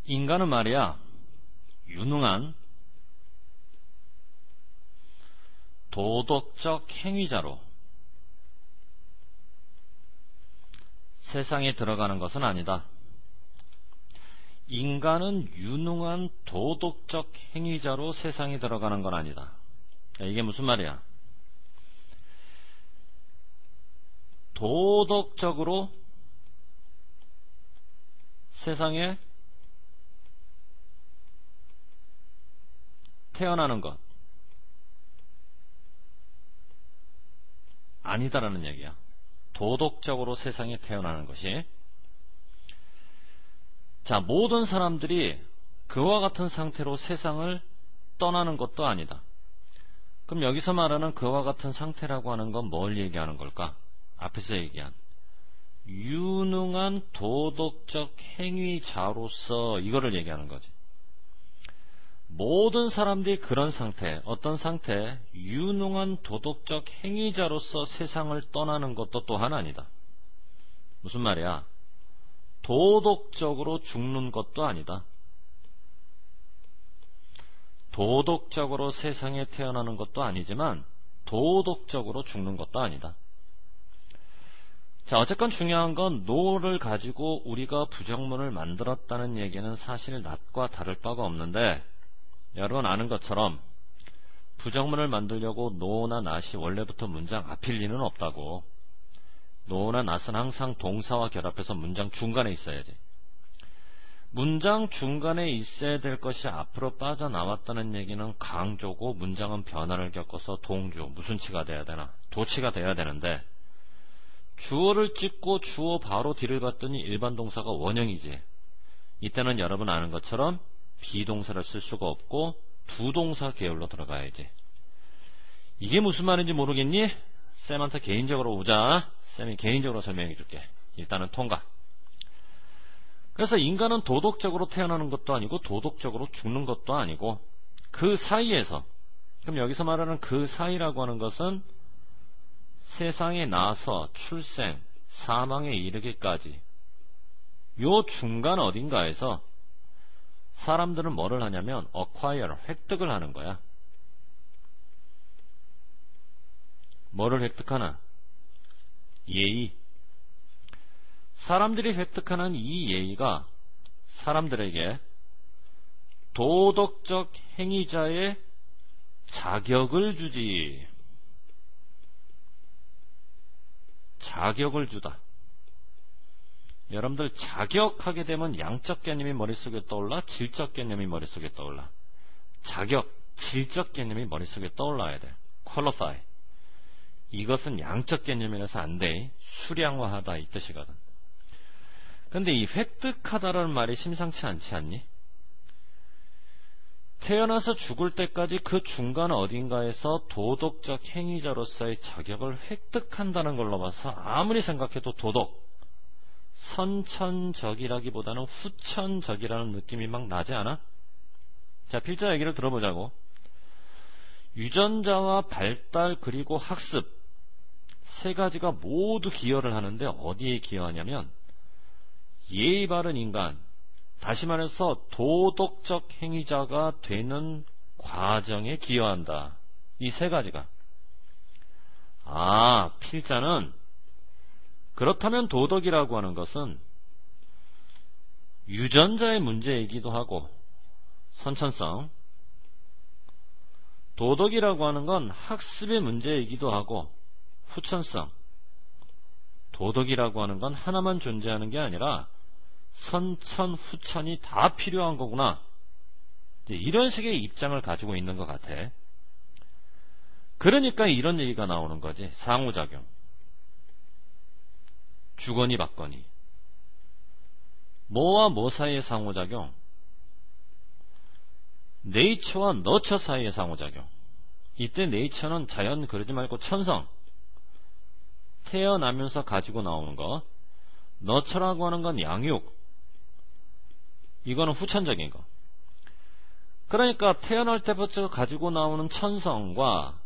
인간은 말이야, 유능한 도덕적 행위자로 세상에 들어가는 것은 아니다. 인간은 유능한 도덕적 행위자로 세상에 들어가는 건 아니다. 이게 무슨 말이야? 도덕적으로 세상에 태어나는 것 아니다라는 얘기야. 도덕적으로 세상에 태어나는 것이. 자, 모든 사람들이 그와 같은 상태로 세상을 떠나는 것도 아니다. 그럼 여기서 말하는 그와 같은 상태라고 하는 건 뭘 얘기하는 걸까? 앞에서 얘기한 유능한 도덕적 행위자로서 이거를 얘기하는 거지. 모든 사람들이 그런 상태, 어떤 상태? 유능한 도덕적 행위자로서 세상을 떠나는 것도 또한 아니다. 무슨 말이야? 도덕적으로 죽는 것도 아니다. 도덕적으로 세상에 태어나는 것도 아니지만 도덕적으로 죽는 것도 아니다. 자, 어쨌건 중요한 건 노를 가지고 우리가 부정문을 만들었다는 얘기는 사실 낫과 다를 바가 없는데, 여러분 아는 것처럼 부정문을 만들려고 노나 낫이 원래부터 문장 앞일 리는 없다고. 노나 낫은 항상 동사와 결합해서 문장 중간에 있어야지. 문장 중간에 있어야 될 것이 앞으로 빠져나왔다는 얘기는 강조고, 문장은 변화를 겪어서 동주, 무슨치가 돼야 되나? 도치가 돼야 되는데, 주어를 찍고 주어 바로 뒤를 봤더니 일반 동사가 원형이지. 이때는 여러분 아는 것처럼 비동사를 쓸 수가 없고 부동사 계열로 들어가야지. 이게 무슨 말인지 모르겠니? 쌤한테 개인적으로 오자. 쌤이 개인적으로 설명해 줄게. 일단은 통과. 그래서 인간은 도덕적으로 태어나는 것도 아니고 도덕적으로 죽는 것도 아니고 그 사이에서, 그럼 여기서 말하는 그 사이라고 하는 것은 세상에 나서 출생, 사망에 이르기까지 요 중간 어딘가에서 사람들은 뭐를 하냐면 acquire, 획득을 하는 거야. 뭐를 획득하나? 예의. 사람들이 획득하는 이 예의가 사람들에게 도덕적 행위자의 자격을 주지. 자격을 주다. 여러분들 자격하게 되면 양적 개념이 머릿속에 떠올라? 질적 개념이 머릿속에 떠올라? 자격, 질적 개념이 머릿속에 떠올라야 돼. qualify. 이것은 양적 개념이라서 안 돼. 수량화하다 이 뜻이거든. 근데 이 획득하다라는 말이 심상치 않지 않니? 태어나서 죽을 때까지 그 중간 어딘가에서 도덕적 행위자로서의 자격을 획득한다는 걸로 봐서 아무리 생각해도 도덕, 선천적이라기보다는 후천적이라는 느낌이 막 나지 않아? 자, 필자 얘기를 들어보자고. 유전자와 발달 그리고 학습 세 가지가 모두 기여를 하는데 어디에 기여하냐면 예의 바른 인간, 다시 말해서 도덕적 행위자가 되는 과정에 기여한다. 이 세 가지가. 아, 필자는 그렇다면 도덕이라고 하는 것은 유전자의 문제이기도 하고 선천성, 도덕이라고 하는 건 학습의 문제이기도 하고 후천성, 도덕이라고 하는 건 하나만 존재하는 게 아니라 선천, 후천이 다 필요한 거구나. 이런 식의 입장을 가지고 있는 것 같아. 그러니까 이런 얘기가 나오는 거지. 상호작용. 주거니 받거니. 뭐와 뭐 사이의 상호작용? 네이처와 너처 사이의 상호작용. 이때 네이처는 자연 그러지 말고 천성. 태어나면서 가지고 나오는 거. 너처라고 하는 건 양육. 이거는 후천적인 거. 그러니까 태어날 때부터 가지고 나오는 천성과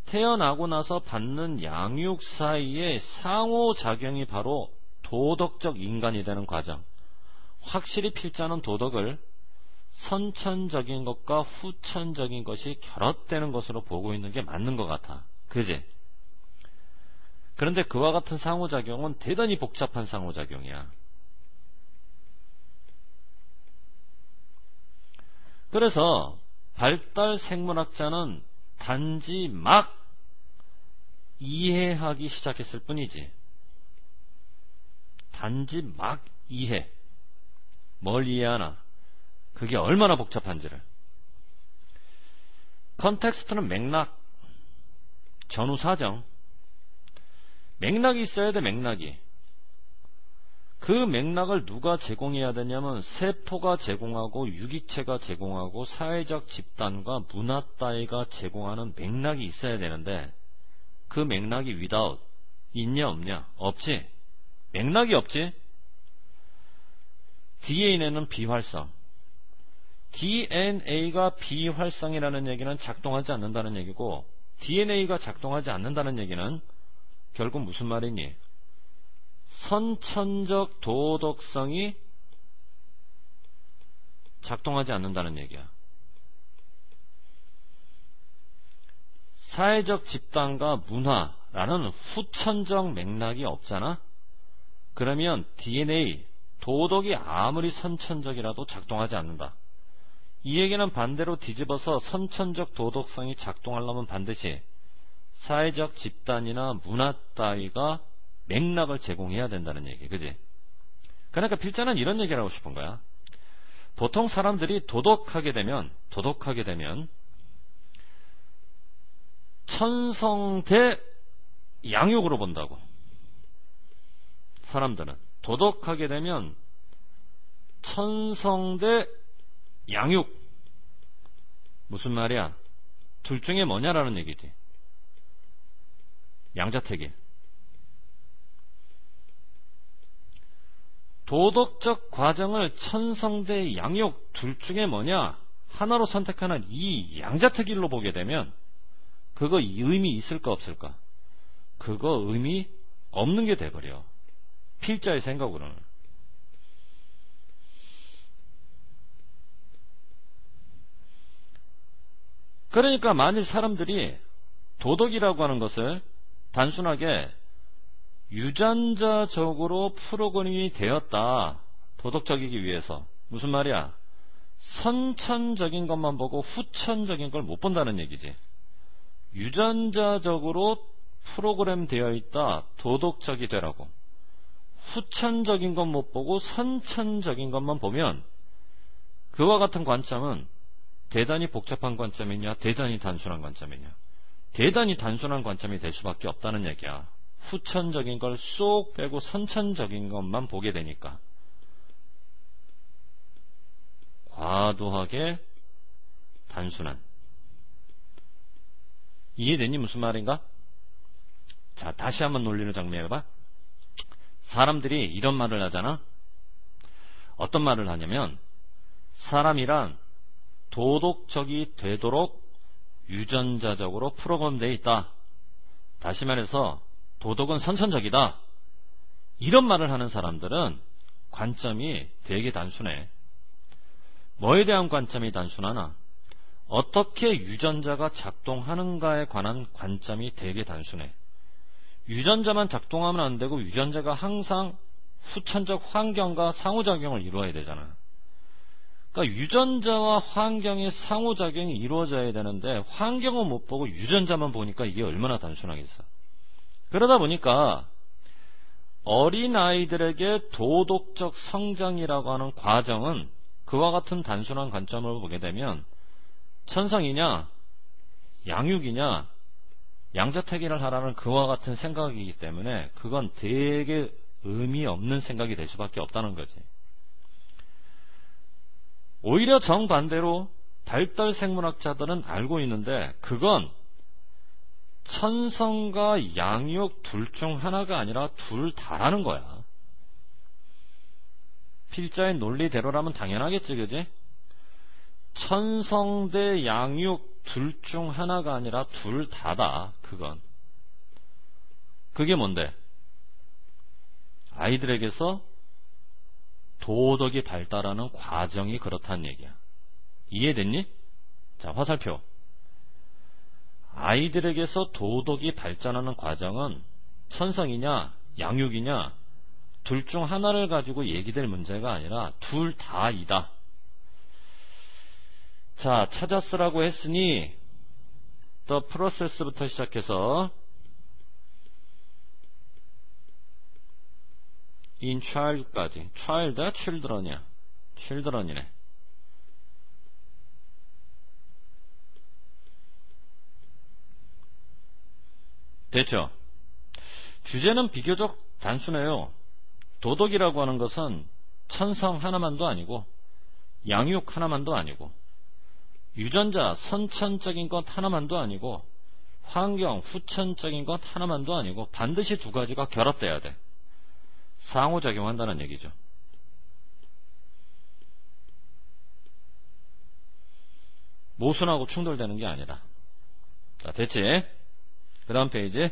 태어나고 나서 받는 양육 사이의 상호작용이 바로 도덕적 인간이 되는 과정, 확실히 필자는 도덕을 선천적인 것과 후천적인 것이 결합되는 것으로 보고 있는 게 맞는 것 같아. 그지? 그런데 그와 같은 상호작용은 대단히 복잡한 상호작용이야. 그래서 발달 생물학자는 단지 막 이해하기 시작했을 뿐이지. 단지 막 이해. 뭘 이해하나? 그게 얼마나 복잡한지를. 컨텍스트는 맥락, 전후 사정. 맥락이 있어야 돼, 맥락이. 그 맥락을 누가 제공해야 되냐면 세포가 제공하고 유기체가 제공하고 사회적 집단과 문화 따위가 제공하는 맥락이 있어야 되는데 그 맥락이 without 있냐 없냐? 없지. 맥락이 없지. DNA는 비활성. DNA가 비활성이라는 얘기는 작동하지 않는다는 얘기고 DNA가 작동하지 않는다는 얘기는 결국 무슨 말이니? 선천적 도덕성이 작동하지 않는다는 얘기야. 사회적 집단과 문화라는 후천적 맥락이 없잖아? 그러면 DNA, 도덕이 아무리 선천적이라도 작동하지 않는다. 이 얘기는 반대로 뒤집어서 선천적 도덕성이 작동하려면 반드시 사회적 집단이나 문화 따위가 맥락을 제공해야 된다는 얘기, 그지? 그러니까 필자는 이런 얘기를 하고 싶은 거야. 보통 사람들이 도덕하게 되면 천성 대 양육으로 본다고. 사람들은 도덕하게 되면 천성 대 양육. 무슨 말이야? 둘 중에 뭐냐라는 얘기지. 양자택일. 도덕적 과정을 천성 대 양육 둘 중에 뭐냐? 하나로 선택하는 이 양자택일로 보게 되면 그거 의미 있을까 없을까? 그거 의미 없는 게 돼버려. 필자의 생각으로는. 그러니까 만일 사람들이 도덕이라고 하는 것을 단순하게 유전자적으로 프로그램이 되었다. 도덕적이기 위해서. 무슨 말이야? 선천적인 것만 보고 후천적인 걸 못 본다는 얘기지. 유전자적으로 프로그램 되어 있다. 도덕적이 되라고. 후천적인 것 못 보고 선천적인 것만 보면 그와 같은 관점은 대단히 복잡한 관점이냐 대단히 단순한 관점이냐. 대단히 단순한 관점이 될 수밖에 없다는 얘기야. 후천적인 걸 쏙 빼고 선천적인 것만 보게 되니까. 과도하게 단순한. 이해되니 무슨 말인가? 자, 다시 한번 논리를 정리해봐. 사람들이 이런 말을 하잖아. 어떤 말을 하냐면 사람이란 도덕적이 되도록 유전자적으로 프로그램되어 있다. 다시 말해서 도덕은 선천적이다. 이런 말을 하는 사람들은 관점이 되게 단순해. 뭐에 대한 관점이 단순하나? 어떻게 유전자가 작동하는가에 관한 관점이 되게 단순해. 유전자만 작동하면 안 되고 유전자가 항상 후천적 환경과 상호작용을 이루어야 되잖아. 그러니까 유전자와 환경의 상호작용이 이루어져야 되는데 환경을 못 보고 유전자만 보니까 이게 얼마나 단순하겠어. 그러다 보니까 어린아이들에게 도덕적 성장이라고 하는 과정은 그와 같은 단순한 관점으로 보게 되면 천성이냐 양육이냐 양자택일을 하라는 그와 같은 생각이기 때문에 그건 되게 의미 없는 생각이 될 수밖에 없다는 거지. 오히려 정반대로 발달 생물학자들은 알고 있는데 그건 천성과 양육 둘 중 하나가 아니라 둘 다라는 거야. 필자의 논리대로라면 당연하겠지, 그지? 천성 대 양육 둘 중 하나가 아니라 둘 다다. 그건. 그게 뭔데? 아이들에게서 도덕이 발달하는 과정이 그렇다는 얘기야. 이해됐니? 자, 화살표. 아이들에게서 도덕이 발전하는 과정은 천성이냐 양육이냐 둘 중 하나를 가지고 얘기될 문제가 아니라 둘 다이다. 자, 찾아 쓰라고 했으니 the process부터 시작해서 in child까지. child야 children이야. children이네. 됐죠? 주제는 비교적 단순해요. 도덕이라고 하는 것은 천성 하나만도 아니고 양육 하나만도 아니고 유전자 선천적인 것 하나만도 아니고 환경 후천적인 것 하나만도 아니고 반드시 두 가지가 결합돼야 돼. 상호작용한다는 얘기죠. 모순하고 충돌되는 게 아니라. 자, 됐지? 그 다음 페이지.